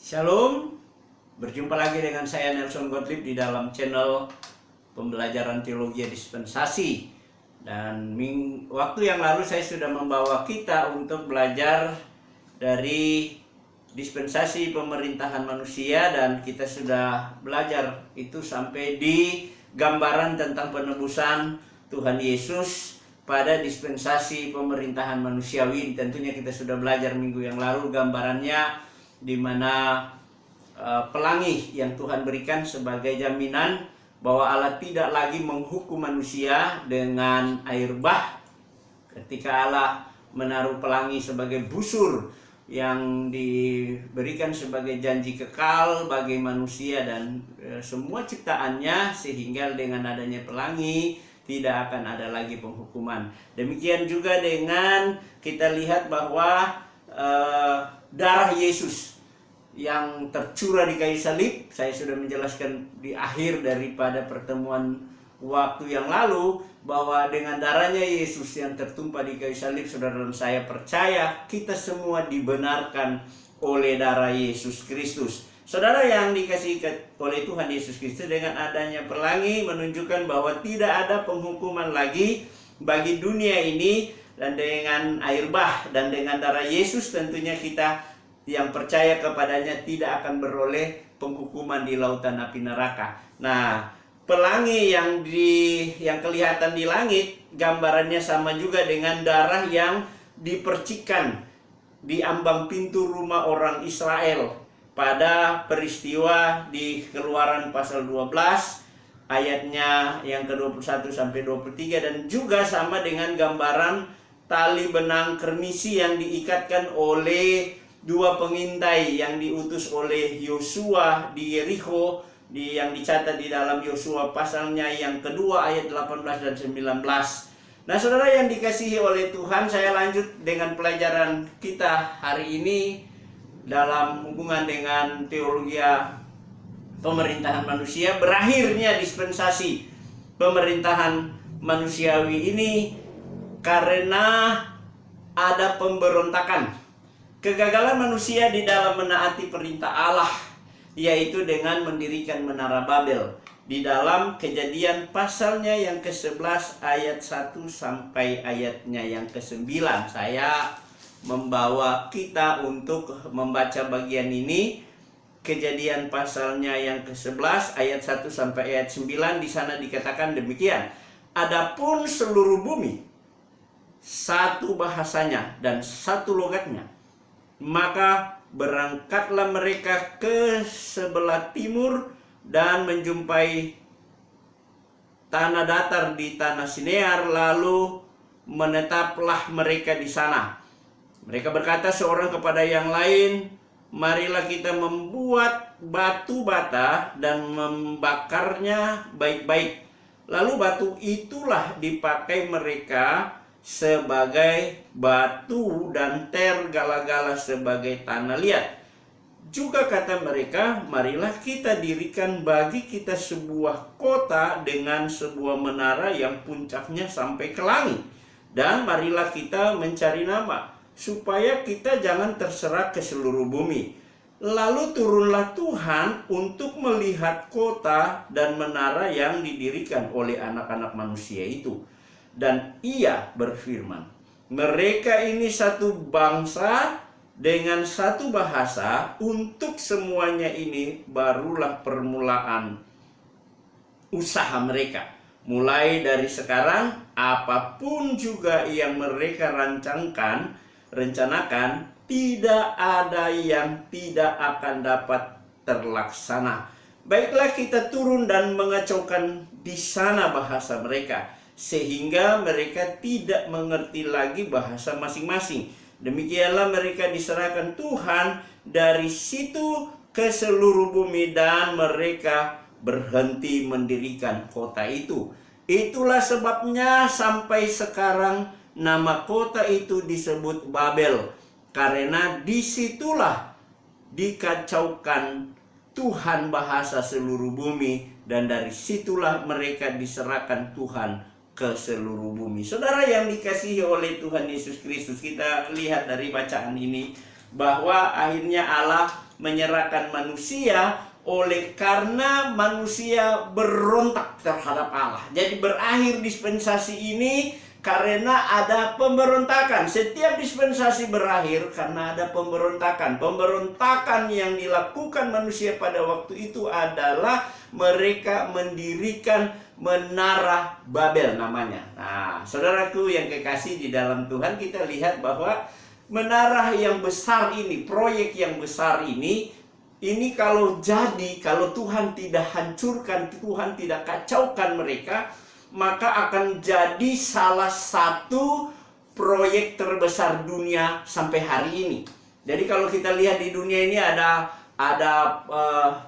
Shalom, berjumpa lagi dengan saya Nelson Gottlieb di dalam channel pembelajaran teologi dispensasi. Dan waktu yang lalu saya sudah membawa kita untuk belajar dari dispensasi pemerintahan manusia, dan kita sudah belajar itu sampai di gambaran tentang penebusan Tuhan Yesus pada dispensasi pemerintahan manusiawi. Tentunya kita sudah belajar minggu yang lalu gambarannya, di mana pelangi yang Tuhan berikan sebagai jaminan bahwa Allah tidak lagi menghukum manusia dengan air bah. Ketika Allah menaruh pelangi sebagai busur yang diberikan sebagai janji kekal bagi manusia dan semua ciptaannya, sehingga dengan adanya pelangi tidak akan ada lagi penghukuman. Demikian juga dengan kita lihat bahwa darah Yesus yang tercurah di kayu salib. Saya sudah menjelaskan di akhir daripada pertemuan waktu yang lalu bahwa dengan darahnya Yesus yang tertumpah di kayu salib, saudara dan saya percaya kita semua dibenarkan oleh darah Yesus Kristus. Saudara yang dikasihi oleh Tuhan Yesus Kristus, dengan adanya pelangi menunjukkan bahwa tidak ada penghukuman lagi bagi dunia ini, dan dengan air bah dan dengan darah Yesus tentunya kita yang percaya kepadanya tidak akan beroleh penghukuman di lautan api neraka. Nah, pelangi yang kelihatan di langit gambarannya sama juga dengan darah yang dipercikan di ambang pintu rumah orang Israel pada peristiwa di Keluaran pasal 12 ayatnya yang ke-21 sampai 23, dan juga sama dengan gambaran tali benang kermisi yang diikatkan oleh dua pengintai yang diutus oleh Yosua di Yerikho, yang dicatat di dalam Yosua pasalnya yang kedua ayat 18 dan 19. Nah, saudara yang dikasihi oleh Tuhan, saya lanjut dengan pelajaran kita hari ini dalam hubungan dengan teologi pemerintahan manusia. Berakhirnya dispensasi pemerintahan manusiawi ini karena ada pemberontakan, kegagalan manusia di dalam menaati perintah Allah, yaitu dengan mendirikan Menara Babel. Di dalam Kejadian pasalnya yang ke-11 ayat 1 sampai ayatnya yang ke-9. Saya membawa kita untuk membaca bagian ini. Kejadian pasalnya yang ke-11 ayat 1 sampai ayat 9. Di sana dikatakan demikian: adapun seluruh bumi satu bahasanya dan satu logatnya, maka berangkatlah mereka ke sebelah timur dan menjumpai tanah datar di tanah Sinear, lalu menetaplah mereka di sana. Mereka berkata seorang kepada yang lain, marilah kita membuat batu bata dan membakarnya baik-baik. Lalu batu itulah dipakai mereka sebagai batu dan tergala-gala sebagai tanah liat. Juga kata mereka, marilah kita dirikan bagi kita sebuah kota dengan sebuah menara yang puncaknya sampai ke langit, dan marilah kita mencari nama, supaya kita jangan terserak ke seluruh bumi. Lalu turunlah Tuhan untuk melihat kota dan menara yang didirikan oleh anak-anak manusia itu. Dan ia berfirman, mereka ini satu bangsa dengan satu bahasa. Untuk semuanya ini barulah permulaan usaha mereka. Mulai dari sekarang, apapun juga yang mereka rencanakan, tidak ada yang tidak akan dapat terlaksana. Baiklah kita turun dan mengacaukan di sana bahasa mereka, sehingga mereka tidak mengerti lagi bahasa masing-masing. Demikianlah mereka diserahkan Tuhan dari situ ke seluruh bumi, dan mereka berhenti mendirikan kota itu. Itulah sebabnya sampai sekarang nama kota itu disebut Babel, karena disitulah dikacaukan Tuhan bahasa seluruh bumi, dan dari situlah mereka diserahkan Tuhan ke seluruh bumi. Saudara yang dikasihi oleh Tuhan Yesus Kristus, kita lihat dari bacaan ini bahwa akhirnya Allah menyerahkan manusia oleh karena manusia berontak terhadap Allah. Jadi berakhir dispensasi ini karena ada pemberontakan. Setiap dispensasi berakhir karena ada pemberontakan. Pemberontakan yang dilakukan manusia pada waktu itu adalah mereka mendirikan Menara Babel namanya. Nah, saudaraku yang kekasih di dalam Tuhan, kita lihat bahwa menara yang besar ini, proyek yang besar ini kalau jadi, kalau Tuhan tidak hancurkan, Tuhan tidak kacaukan mereka, maka akan jadi salah satu proyek terbesar dunia sampai hari ini. Jadi kalau kita lihat di dunia ini ada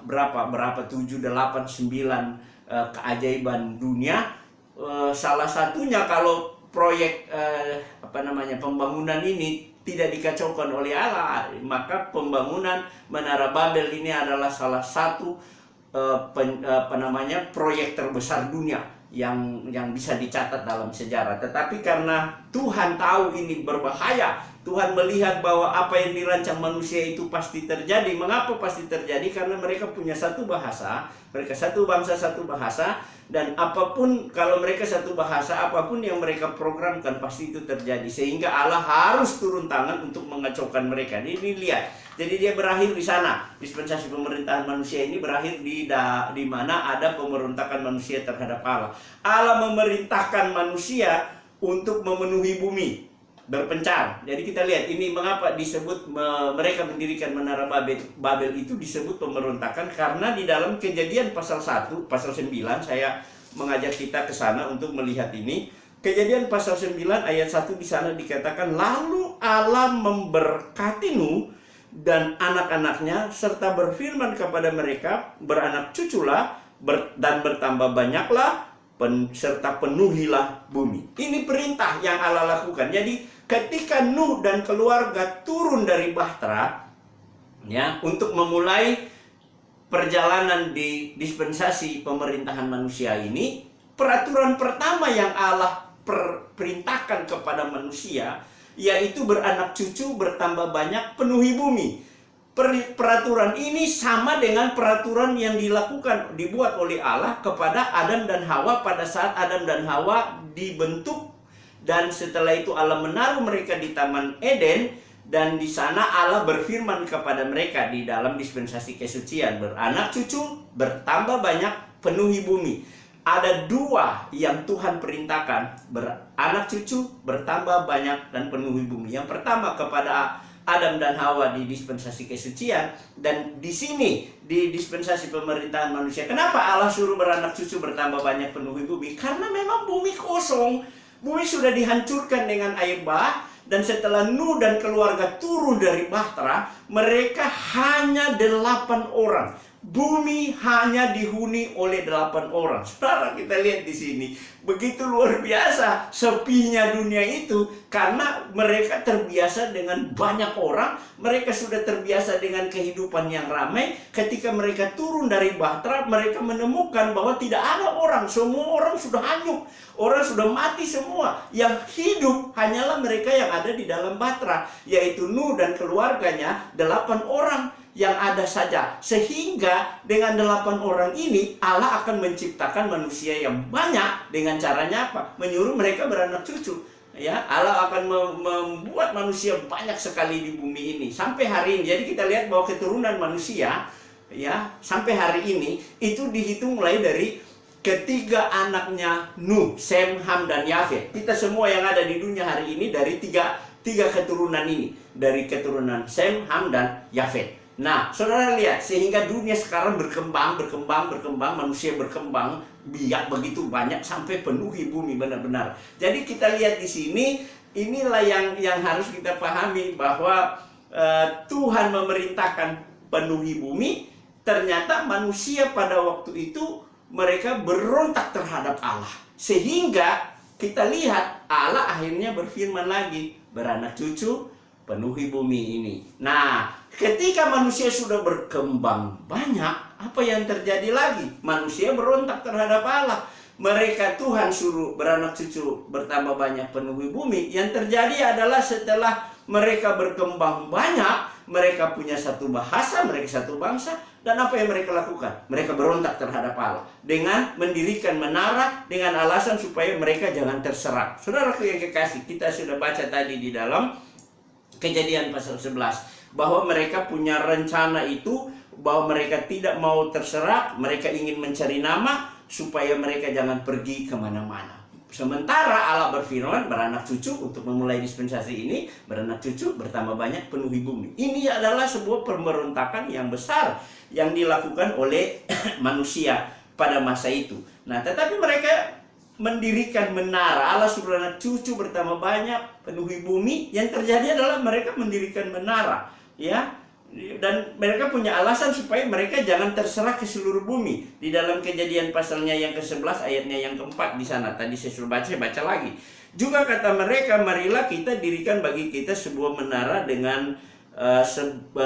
berapa 7, 8, 9 keajaiban dunia. Salah satunya kalau proyek pembangunan ini tidak dikacaukan oleh Allah, maka pembangunan Menara Babel ini adalah salah satu proyek terbesar dunia yang bisa dicatat dalam sejarah. Tetapi karena Tuhan tahu ini berbahaya, Tuhan melihat bahwa apa yang dirancang manusia itu pasti terjadi. Mengapa pasti terjadi? Karena mereka punya satu bahasa, mereka satu bangsa, satu bahasa, dan apapun, kalau mereka satu bahasa, apapun yang mereka programkan pasti itu terjadi. Sehingga Allah harus turun tangan untuk mengacaukan mereka. Ini lihat. Jadi dia berakhir di sana. Dispensasi pemerintahan manusia ini berakhir di mana ada pemberontakan manusia terhadap Allah. Allah memerintahkan manusia untuk memenuhi bumi, berpencar. Jadi kita lihat ini mengapa disebut mereka mendirikan Menara Babel itu disebut pemberontakan, karena di dalam Kejadian pasal 1, pasal 9, saya mengajak kita ke sana untuk melihat ini. Kejadian pasal 9 ayat 1 di sana dikatakan, lalu Allah memberkati Nuh dan anak-anaknya serta berfirman kepada mereka, beranak cuculah dan bertambah banyaklah serta penuhilah bumi. Ini perintah yang Allah lakukan. Jadi ketika Nuh dan keluarga turun dari bahtera ya untuk memulai perjalanan di dispensasi pemerintahan manusia ini, peraturan pertama yang Allah perintahkan kepada manusia yaitu beranak cucu, bertambah banyak, penuhi bumi. Peraturan ini sama dengan peraturan yang dibuat oleh Allah kepada Adam dan Hawa pada saat Adam dan Hawa dibentuk, dan setelah itu Allah menaruh mereka di Taman Eden, dan di sana Allah berfirman kepada mereka di dalam dispensasi kesucian, beranak cucu, bertambah banyak, penuhi bumi. Ada dua yang Tuhan perintahkan, beranak cucu, bertambah banyak, dan penuhi bumi. Yang pertama kepada Adam dan Hawa di dispensasi kesucian, dan di sini di dispensasi pemerintahan manusia. Kenapa Allah suruh beranak cucu, bertambah banyak, penuhi bumi? Karena memang bumi kosong, bumi sudah dihancurkan dengan air bah, dan setelah Nuh dan keluarga turun dari bahtera, mereka hanya 8 orang. Bumi hanya dihuni oleh 8 orang. Saudara, kita lihat di sini, begitu luar biasa sepinya dunia itu, karena mereka terbiasa dengan banyak orang, mereka sudah terbiasa dengan kehidupan yang ramai. Ketika mereka turun dari bahtera, mereka menemukan bahwa tidak ada orang, semua orang sudah hanyut, orang sudah mati semua. Yang hidup hanyalah mereka yang ada di dalam bahtera, yaitu Nuh dan keluarganya, 8 orang yang ada saja. Sehingga dengan 8 orang ini Allah akan menciptakan manusia yang banyak. Dengan caranya apa? Menyuruh mereka beranak cucu. Ya, Allah akan membuat manusia banyak sekali di bumi ini sampai hari ini. Jadi kita lihat bahwa keturunan manusia ya sampai hari ini itu dihitung mulai dari ketiga anaknya Nuh, Sem, Ham, dan Yafet. Kita semua yang ada di dunia hari ini dari tiga keturunan ini, dari keturunan Sem, Ham, dan Yafet. Nah, saudara lihat, sehingga dunia sekarang berkembang, manusia berkembang biak begitu banyak sampai penuhi bumi benar-benar. Jadi kita lihat di sini, inilah yang harus kita pahami, bahwa Tuhan memerintahkan penuhi bumi. Ternyata manusia pada waktu itu mereka berontak terhadap Allah. Sehingga kita lihat Allah akhirnya berfirman lagi, beranak cucu, penuhi bumi ini. Nah, ketika manusia sudah berkembang banyak, apa yang terjadi lagi? Manusia berontak terhadap Allah. Mereka Tuhan suruh beranak cucu, bertambah banyak, penuhi bumi. Yang terjadi adalah setelah mereka berkembang banyak, mereka punya satu bahasa, mereka satu bangsa. Dan apa yang mereka lakukan? Mereka berontak terhadap Allah dengan mendirikan menara dengan alasan supaya mereka jangan terserak. Saudaraku yang kekasih, kita sudah baca tadi di dalam Kejadian pasal 11 bahwa mereka punya rencana itu, bahwa mereka tidak mau terserak, mereka ingin mencari nama supaya mereka jangan pergi kemana-mana. Sementara Allah berfirman, beranak cucu untuk memulai dispensasi ini, beranak cucu bertambah banyak, penuhi bumi. Ini adalah sebuah pemberontakan yang besar yang dilakukan oleh manusia pada masa itu. Nah, tetapi mereka mendirikan menara, Allah suruh anak cucu bertambah banyak, penuhi bumi. Yang terjadi adalah mereka mendirikan menara, ya. Dan mereka punya alasan supaya mereka jangan terserah ke seluruh bumi. Di dalam Kejadian pasalnya yang ke-11 ayatnya yang ke-4 di sana. Tadi saya suruh baca, saya baca lagi. Juga kata mereka, marilah kita dirikan bagi kita sebuah menara dengan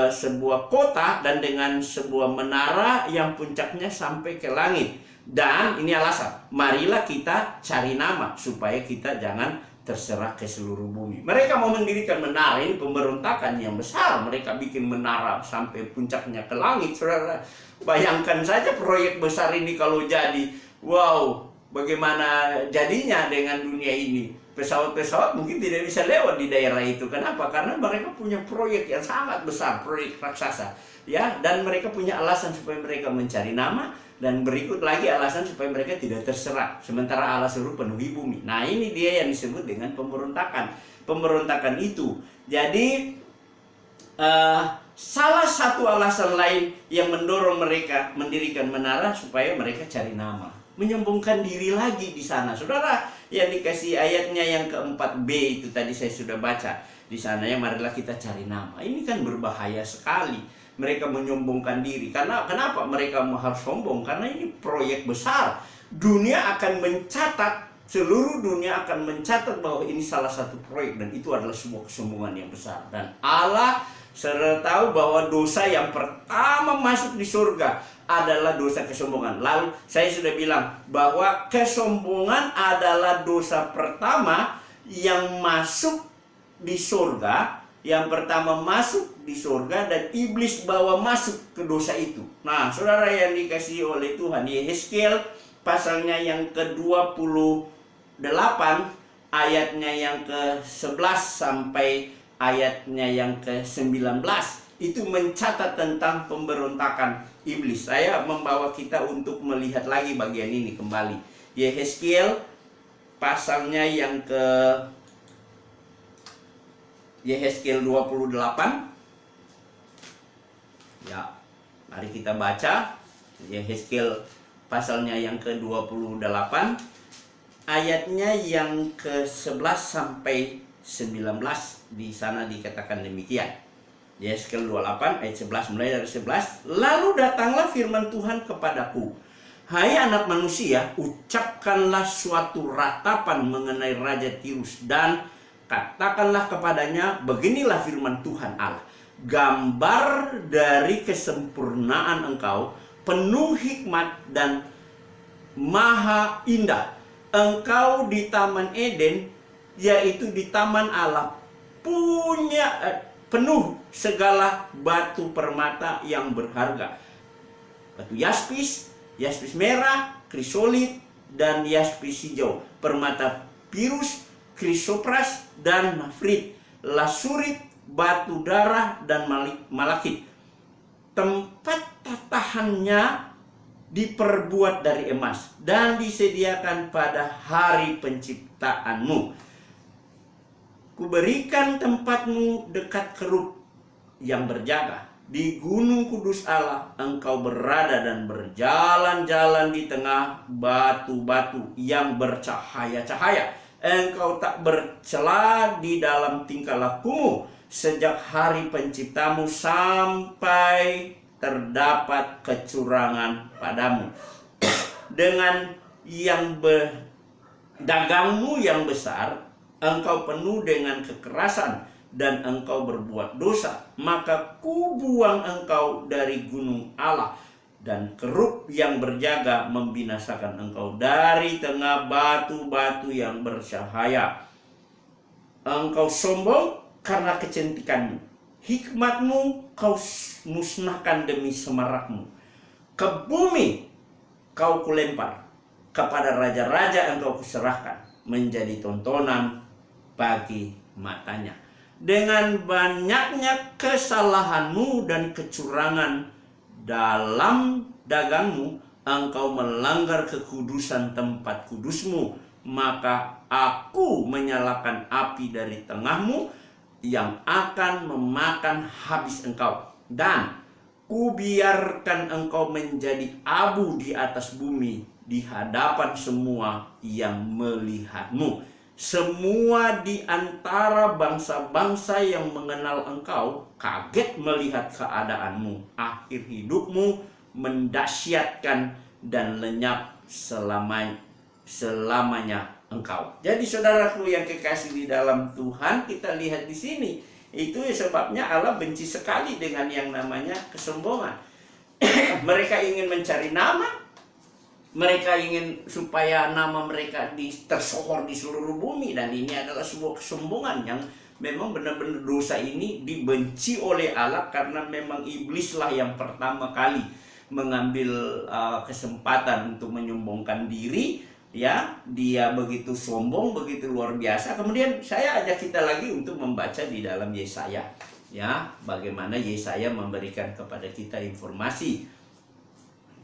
sebuah kota dan dengan sebuah menara yang puncaknya sampai ke langit. Dan ini alasan, marilah kita cari nama supaya kita jangan terserah ke seluruh bumi. Mereka mau mendirikan menara, ini pemberontakan yang besar. Mereka bikin menara sampai puncaknya ke langit. Saudara, bayangkan saja proyek besar ini kalau jadi. Wow, bagaimana jadinya dengan dunia ini? Pesawat-pesawat mungkin tidak bisa lewat di daerah itu. Kenapa? Karena mereka punya proyek yang sangat besar, proyek raksasa. Ya, dan mereka punya alasan supaya mereka mencari nama. Dan berikut lagi alasan supaya mereka tidak terserak. Sementara Allah suruh penuhi bumi. Nah, ini dia yang disebut dengan pemberontakan. Pemberontakan itu. Jadi, salah satu alasan lain yang mendorong mereka mendirikan menara supaya mereka cari nama. Menyombongkan diri lagi di sana. Saudara, yang dikasih ayatnya yang ke-4b itu tadi saya sudah baca. Di sana ya, marilah kita cari nama. Ini kan berbahaya sekali. Mereka menyombongkan diri. Karena kenapa mereka harus sombong? Karena ini proyek besar. Dunia akan mencatat, seluruh dunia akan mencatat bahwa ini salah satu proyek. Dan itu adalah sebuah kesombongan yang besar. Dan Allah sudah tahu bahwa dosa yang pertama masuk di surga adalah dosa kesombongan. Lalu saya sudah bilang bahwa kesombongan adalah dosa pertama yang masuk di surga. Yang pertama masuk di surga dan iblis bawa masuk ke dosa itu. Nah, saudara yang dikasihi oleh Tuhan, Yehezkiel pasalnya yang ke-28 ayatnya yang ke-11 sampai ayatnya yang ke-19 itu mencatat tentang pemberontakan iblis. Saya membawa kita untuk melihat lagi bagian ini kembali. Yehezkiel pasalnya yang Yehezkiel 28. Ya, mari kita baca Yehezkiel pasalnya yang ke-28 ayatnya yang ke-11 sampai 19. Di sana dikatakan demikian. Yehezkiel 28 ayat 11, mulai dari 11. Lalu datanglah firman Tuhan kepadaku, hai anak manusia, ucapkanlah suatu ratapan mengenai Raja Tirus dan katakanlah kepadanya, beginilah firman Tuhan Allah. Gambar dari kesempurnaan engkau, penuh hikmat dan maha indah. Engkau di Taman Eden, yaitu di Taman Allah, punya penuh segala batu permata yang berharga. Batu yaspis, yaspis merah, krisolit, dan yaspis hijau. Permata pirus, krisopras dan nafrit, lasurit, batu darah dan malakit. Tempat tatahannya diperbuat dari emas dan disediakan pada hari penciptaanmu. Kuberikan tempatmu dekat kerub yang berjaga. Di gunung kudus Allah engkau berada dan berjalan-jalan di tengah batu-batu yang bercahaya-cahaya. Engkau tak bercela di dalam tingkah lakumu sejak hari penciptamu sampai terdapat kecurangan padamu. Dengan yang dagangmu yang besar, engkau penuh dengan kekerasan dan engkau berbuat dosa, maka kubuang engkau dari gunung Allah, dan kerub yang berjaga membinasakan engkau dari tengah batu-batu yang bercahaya. Engkau sombong karena kecantikanmu, hikmatmu kau musnahkan demi semarakmu. Ke bumi kau kulempar, kepada raja-raja engkau kuserahkan, menjadi tontonan bagi matanya. Dengan banyaknya kesalahanmu dan kecurangan dalam dagangmu, engkau melanggar kekudusan tempat kudusmu, maka aku menyalakan api dari tengahmu yang akan memakan habis engkau, dan kubiarkan engkau menjadi abu di atas bumi di hadapan semua yang melihatmu. Semua di antara bangsa-bangsa yang mengenal engkau kaget melihat keadaanmu. Akhir hidupmu mendahsyatkan dan lenyap selamanya engkau. Jadi saudaraku yang kekasih di dalam Tuhan, kita lihat di sini, itu sebabnya Allah benci sekali dengan yang namanya kesombongan. Mereka ingin mencari nama, mereka ingin supaya nama mereka tersohor di seluruh bumi, dan ini adalah sebuah kesombongan yang memang benar-benar dosa ini dibenci oleh Allah, karena memang iblislah yang pertama kali mengambil kesempatan untuk menyombongkan diri. Ya, dia begitu sombong, begitu luar biasa. Kemudian saya ajak kita lagi untuk membaca di dalam Yesaya, ya, bagaimana Yesaya memberikan kepada kita informasi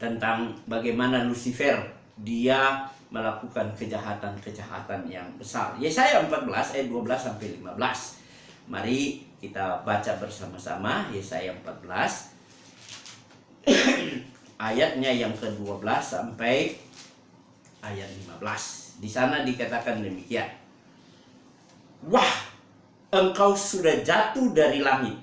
tentang bagaimana Lucifer dia melakukan kejahatan-kejahatan yang besar. Yesaya 14 ayat 12 sampai 15. Mari kita baca bersama-sama Yesaya 14 ayatnya yang ke-12 sampai ayat 15. Di sana dikatakan demikian. Wah, engkau sudah jatuh dari langit,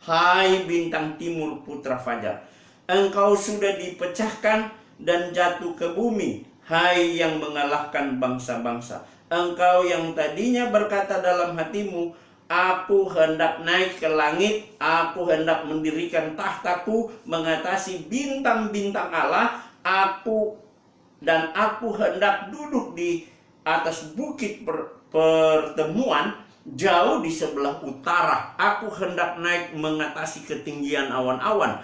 hai bintang timur putra fajar. Engkau sudah dipecahkan dan jatuh ke bumi, hai yang mengalahkan bangsa-bangsa. Engkau yang tadinya berkata dalam hatimu, aku hendak naik ke langit, aku hendak mendirikan tahtaku mengatasi bintang-bintang Allah, aku hendak duduk di atas bukit pertemuan jauh di sebelah utara. Aku hendak naik mengatasi ketinggian awan-awan,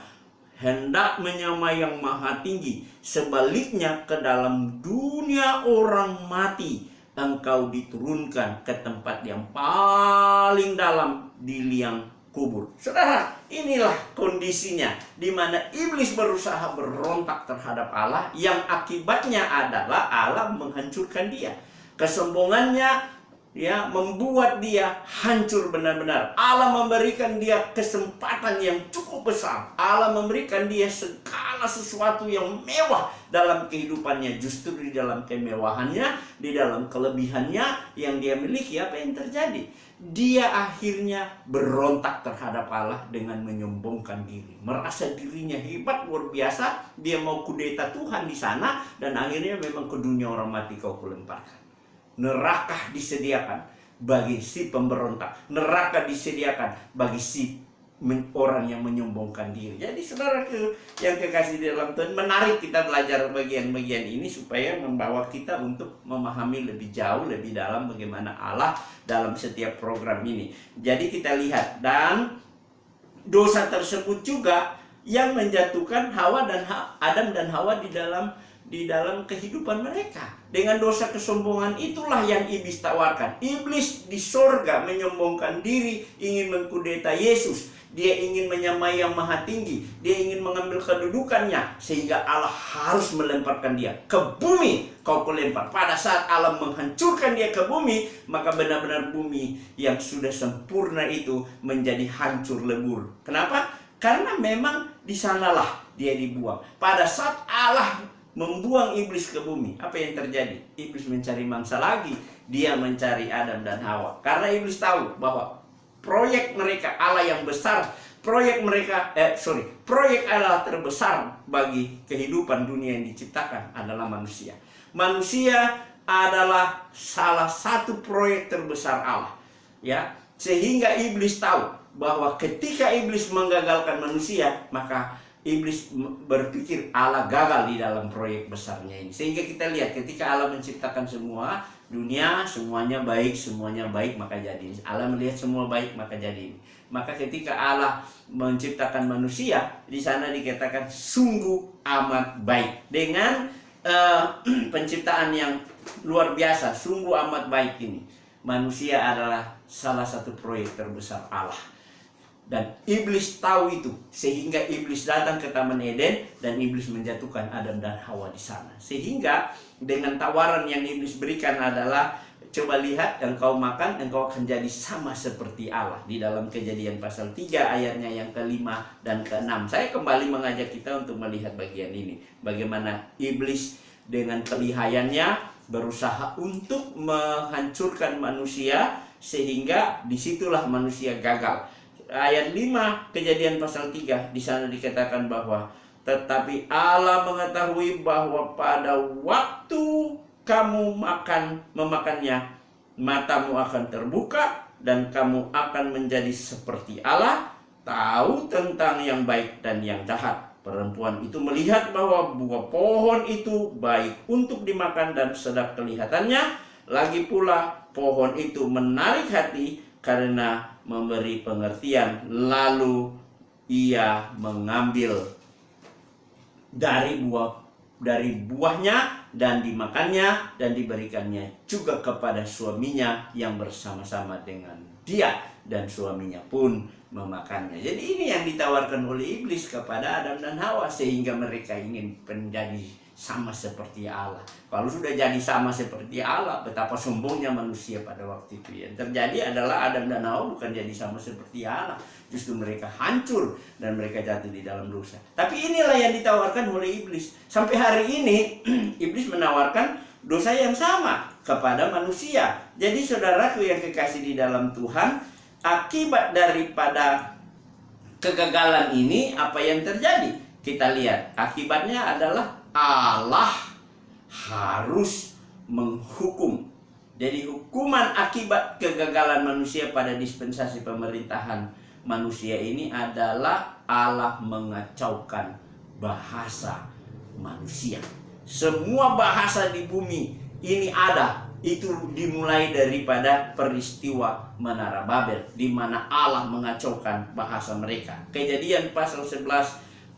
hendak menyamai yang maha tinggi. Sebaliknya ke dalam dunia orang mati engkau diturunkan ke tempat yang paling dalam di liang kubur. Saudara, inilah kondisinya di mana iblis berusaha berontak terhadap Allah, yang akibatnya adalah Allah menghancurkan dia. Kesombongannya ya membuat dia hancur benar-benar. Allah memberikan dia kesempatan yang cukup besar. Allah memberikan dia segala sesuatu yang mewah dalam kehidupannya. Justru di dalam kemewahannya, di dalam kelebihannya yang dia miliki, apa yang terjadi? Dia akhirnya berontak terhadap Allah dengan menyombongkan diri, merasa dirinya hebat luar biasa. Dia mau kudeta Tuhan di sana, dan akhirnya memang ke dunia orang mati kau kulemparkan. Neraka disediakan bagi si pemberontak, neraka disediakan bagi si orang yang menyombongkan diri. Jadi saudara yang kekasih di dalam Tuhan, menarik kita belajar bagian-bagian ini supaya membawa kita untuk memahami lebih jauh, lebih dalam bagaimana Allah dalam setiap program ini. Jadi kita lihat, dan dosa tersebut juga yang menjatuhkan Adam dan Hawa di dalam kehidupan mereka. Dengan dosa kesombongan itulah yang iblis tawarkan. Iblis di sorga menyombongkan diri, ingin mengkudeta Yesus. Dia ingin menyamai yang maha tinggi. Dia ingin mengambil kedudukannya, sehingga Allah harus melemparkan dia ke bumi. Kau kulempar. Pada saat Allah menghancurkan dia ke bumi, maka benar-benar bumi yang sudah sempurna itu menjadi hancur lebur. Kenapa? Karena memang di sanalah dia dibuang. Pada saat Allah membuang iblis ke bumi, apa yang terjadi? Iblis mencari mangsa lagi. Dia mencari Adam dan Hawa. Karena iblis tahu bahwa proyek mereka Allah yang besar, proyek Allah terbesar bagi kehidupan dunia yang diciptakan adalah manusia. Manusia adalah salah satu proyek terbesar Allah, ya. Sehingga iblis tahu bahwa ketika iblis menggagalkan manusia, maka iblis berpikir Allah gagal di dalam proyek besarnya ini. Sehingga kita lihat ketika Allah menciptakan semua dunia, semuanya baik, maka jadi. Allah melihat semua baik, maka jadi. Maka ketika Allah menciptakan manusia, di sana dikatakan sungguh amat baik. Dengan penciptaan yang luar biasa, sungguh amat baik ini. Manusia adalah salah satu proyek terbesar Allah. Dan iblis tahu itu, sehingga iblis datang ke Taman Eden dan iblis menjatuhkan Adam dan Hawa di sana. Sehingga dengan tawaran yang iblis berikan adalah, coba lihat, engkau makan, engkau akan jadi sama seperti Allah. Di dalam Kejadian pasal 3 ayatnya yang ke-5 dan ke-6. Saya kembali mengajak kita untuk melihat bagian ini. Bagaimana iblis dengan kelihayannya berusaha untuk menghancurkan manusia, sehingga disitulah manusia gagal. Ayat 5 Kejadian pasal 3, di sana dikatakan bahwa tetapi Allah mengetahui bahwa pada waktu kamu memakannya, matamu akan terbuka dan kamu akan menjadi seperti Allah, tahu tentang yang baik dan yang jahat. Perempuan itu melihat bahwa buah pohon itu baik untuk dimakan dan sedap kelihatannya, lagi pula pohon itu menarik hati karena memberi pengertian. Lalu ia mengambil dari buahnya dan dimakannya, dan diberikannya juga kepada suaminya yang bersama-sama dengan dia, dan suaminya pun memakannya. Jadi ini yang ditawarkan oleh iblis kepada Adam dan Hawa, sehingga mereka ingin menjadi sama seperti Allah. Kalau sudah jadi sama seperti Allah, betapa sombongnya manusia pada waktu itu. Yang terjadi adalah Adam dan Hawa bukan jadi sama seperti Allah, justru mereka hancur dan mereka jatuh di dalam dosa. Tapi inilah yang ditawarkan oleh iblis. Sampai hari ini iblis menawarkan dosa yang sama kepada manusia. Jadi saudaraku yang kekasih di dalam Tuhan, akibat daripada kegagalan ini apa yang terjadi? Kita lihat, akibatnya adalah Allah harus menghukum. Jadi hukuman akibat kegagalan manusia pada dispensasi pemerintahan manusia ini adalah Allah mengacaukan bahasa manusia. Semua bahasa di bumi ini ada, itu dimulai daripada peristiwa Menara Babel, di mana Allah mengacaukan bahasa mereka. Kejadian pasal 11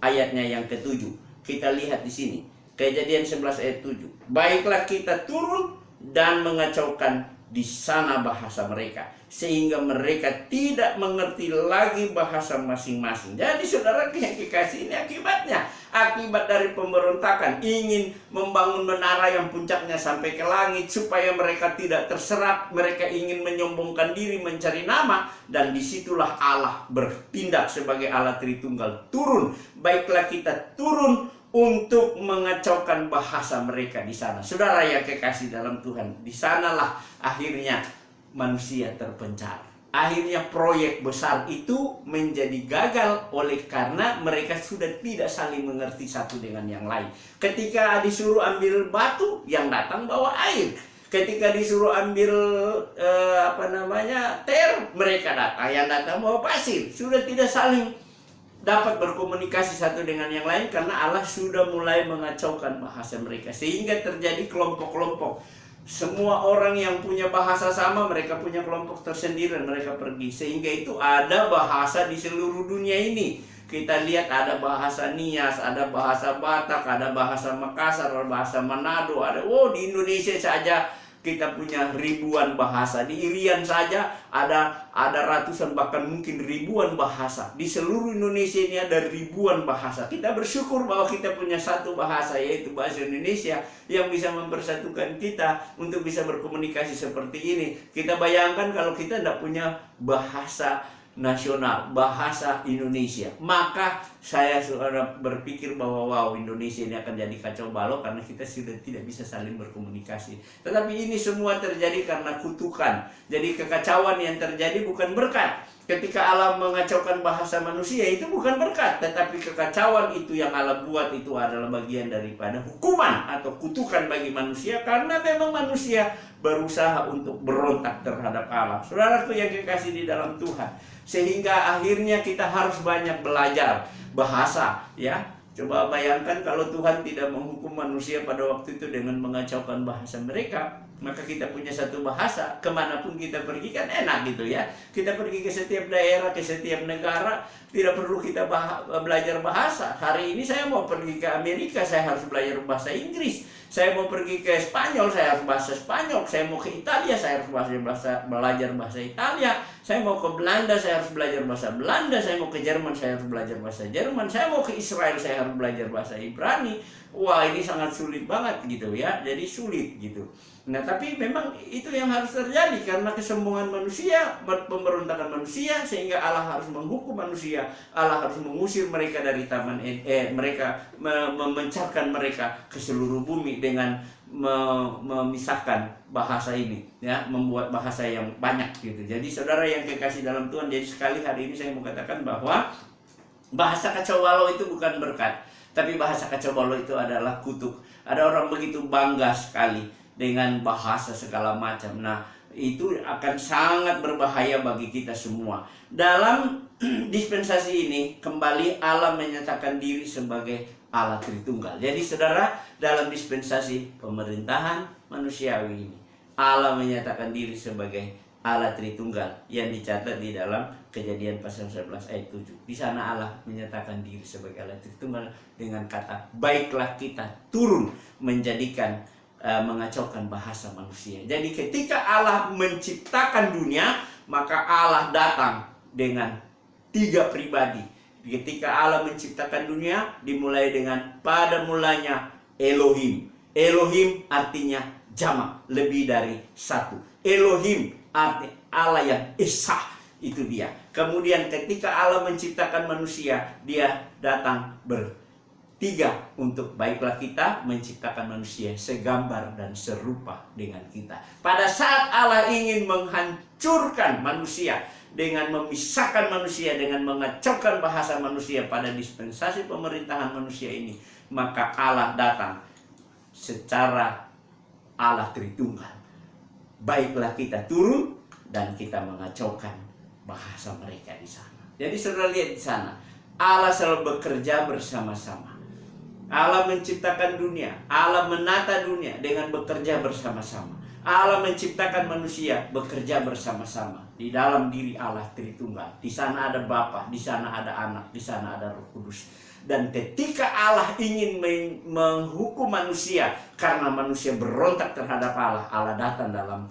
ayatnya yang ke-7. Kita lihat di sini. Kejadian 11 ayat 7. Baiklah kita turun dan mengacaukan di sana bahasa mereka, sehingga mereka tidak mengerti lagi bahasa masing-masing. Jadi saudara yang kekasih, ini akibatnya. Akibat dari pemberontakan, ingin membangun menara yang puncaknya sampai ke langit supaya mereka tidak terserak. Mereka ingin menyombongkan diri, mencari nama, dan disitulah Allah bertindak sebagai Allah Tritunggal, turun. Baiklah kita turun untuk mengacaukan bahasa mereka di sana. Saudara yang kekasih dalam Tuhan, di sanalah akhirnya manusia terpencar. Akhirnya proyek besar itu menjadi gagal oleh karena mereka sudah tidak saling mengerti satu dengan yang lain. Ketika disuruh ambil batu, yang datang bawa air. Ketika disuruh ambil ter, mereka datang, yang datang bawa pasir. Sudah tidak saling dapat berkomunikasi satu dengan yang lain karena Allah sudah mulai mengacaukan bahasa mereka, sehingga terjadi kelompok-kelompok. Semua orang yang punya bahasa sama, mereka punya kelompok tersendiri dan mereka pergi, sehingga itu ada bahasa di seluruh dunia ini. Kita lihat ada bahasa Nias, ada bahasa Batak, ada bahasa Makassar, ada bahasa Manado, ada di Indonesia saja kita punya ribuan bahasa. Di Irian saja ada ratusan bahkan mungkin ribuan bahasa. Di seluruh Indonesia ini ada ribuan bahasa. Kita bersyukur bahwa kita punya satu bahasa, yaitu bahasa Indonesia, yang bisa mempersatukan kita untuk bisa berkomunikasi seperti ini. Kita bayangkan kalau kita tidak punya bahasa nasional, bahasa Indonesia, maka saya sudah berpikir bahwa Indonesia ini akan jadi kacau balau karena kita sudah tidak bisa saling berkomunikasi. Tetapi ini semua terjadi karena kutukan. Jadi kekacauan yang terjadi bukan berkat. Ketika Allah mengacaukan bahasa manusia, itu bukan berkat, tetapi kekacauan itu yang Allah buat itu adalah bagian daripada hukuman atau kutukan bagi manusia, karena memang manusia berusaha untuk berontak terhadap Allah. Saudaraku yang kekasih di dalam Tuhan, sehingga akhirnya kita harus banyak belajar bahasa, ya. Coba bayangkan kalau Tuhan tidak menghukum manusia pada waktu itu dengan mengacaukan bahasa mereka, maka kita punya satu bahasa, kemanapun kita pergi kan enak gitu ya. Kita pergi ke setiap daerah, ke setiap negara, tidak perlu kita belajar bahasa. Hari ini saya mau pergi ke Amerika, saya harus belajar bahasa Inggris. Saya mau pergi ke Spanyol, saya harus bahasa Spanyol. Saya mau ke Italia, saya harus belajar bahasa Italia. Saya mau ke Belanda, saya harus belajar bahasa Belanda. Saya mau ke Jerman, saya harus belajar bahasa Jerman. Saya mau ke Israel, saya harus belajar bahasa Ibrani. Wah, ini sangat sulit banget gitu ya. Jadi sulit gitu. Nah, tapi memang itu yang harus terjadi karena kesombongan manusia, pemberontakan manusia, sehingga Allah harus menghukum manusia. Allah harus mengusir mereka dari taman mereka memencarkan mereka ke seluruh bumi dengan memisahkan bahasa ini ya, membuat bahasa yang banyak gitu. Jadi saudara yang kekasih dalam Tuhan, jadi sekali hari ini saya mau katakan bahwa bahasa kacau balau itu bukan berkat, tapi bahasa kacau balau itu adalah kutuk. Ada orang begitu bangga sekali dengan bahasa segala macam. Nah, itu akan sangat berbahaya bagi kita semua. Dalam dispensasi ini kembali Allah menyatakan diri sebagai Allah Tritunggal. Jadi saudara, dalam dispensasi pemerintahan manusiawi ini Allah menyatakan diri sebagai Allah Tritunggal yang dicatat di dalam Kejadian pasal 11 ayat 7. Di sana Allah menyatakan diri sebagai Allah Tritunggal dengan kata, baiklah kita turun menjadikan mengacaukan bahasa manusia. Jadi ketika Allah menciptakan dunia, maka Allah datang dengan 3 pribadi. Ketika Allah menciptakan dunia, dimulai dengan pada mulanya Elohim. Elohim artinya jamak, lebih dari satu. Elohim artinya Allah yang esa, itu dia. Kemudian ketika Allah menciptakan manusia, dia datang bertiga untuk baiklah kita menciptakan manusia segambar dan serupa dengan kita. Pada saat Allah ingin menghancurkan manusia dengan memisahkan manusia, dengan mengacaukan bahasa manusia pada dispensasi pemerintahan manusia ini, maka Allah datang secara Allah Tritunggal. Baiklah kita turun dan kita mengacaukan bahasa mereka di sana. Jadi saudara lihat di sana, Allah selalu bekerja bersama-sama. Allah menciptakan dunia, Allah menata dunia dengan bekerja bersama-sama. Allah menciptakan manusia bekerja bersama-sama. Di dalam diri Allah Tritunggal. Di sana ada Bapa, di sana ada Anak, di sana ada Roh Kudus. Dan ketika Allah ingin menghukum manusia karena manusia berontak terhadap Allah, Allah datang dalam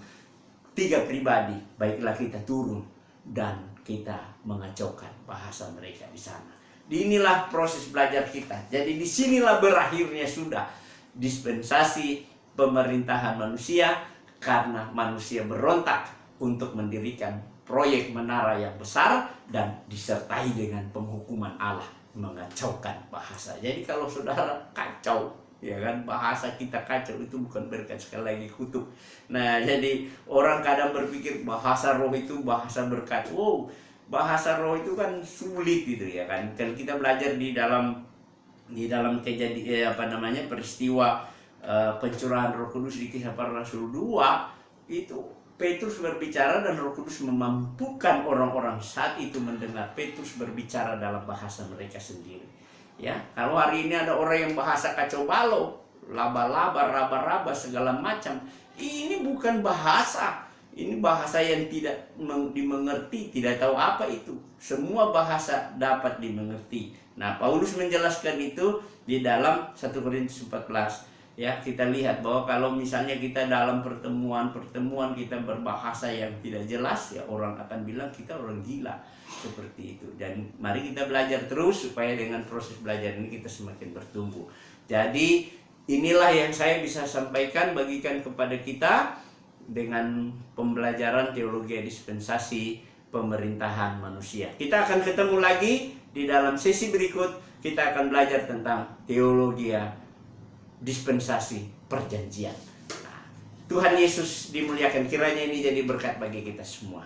3 pribadi. Baiklah kita turun dan kita mengacaukan bahasa mereka di sana. Inilah proses belajar kita. Jadi disinilah berakhirnya sudah dispensasi pemerintahan manusia karena manusia berontak untuk mendirikan proyek menara yang besar dan disertai dengan penghukuman Allah mengacaukan bahasa. Jadi kalau saudara kacau, ya kan, bahasa kita kacau, itu bukan berkat, sekali lagi kutuk. Nah, jadi orang kadang berpikir bahasa roh itu bahasa berkat. Wow, bahasa roh itu kan sulit gitu ya kan. Kalau kita belajar di dalam kejadian peristiwa pencurahan Roh Kudus di Kisah Para Rasul 2, itu Petrus berbicara dan Roh Kudus memampukan orang-orang saat itu mendengar Petrus berbicara dalam bahasa mereka sendiri. Ya, kalau hari ini ada orang yang bahasa kacau balau, laba-laba, raba-raba, segala macam, ini bukan bahasa. Ini bahasa yang tidak dimengerti, tidak tahu apa itu. Semua bahasa dapat dimengerti. Nah, Paulus menjelaskan itu di dalam 1 Korintus 14. Ya, kita lihat bahwa kalau misalnya kita dalam pertemuan kita berbahasa yang tidak jelas, ya orang akan bilang kita orang gila, seperti itu. Dan mari kita belajar terus supaya dengan proses belajar ini kita semakin bertumbuh. Jadi inilah yang saya bisa sampaikan, bagikan kepada kita dengan pembelajaran teologi dispensasi pemerintahan manusia. Kita akan ketemu lagi di dalam sesi berikut. Kita akan belajar tentang teologi dispensasi perjanjian. Nah, Tuhan Yesus dimuliakan, kiranya ini jadi berkat bagi kita semua.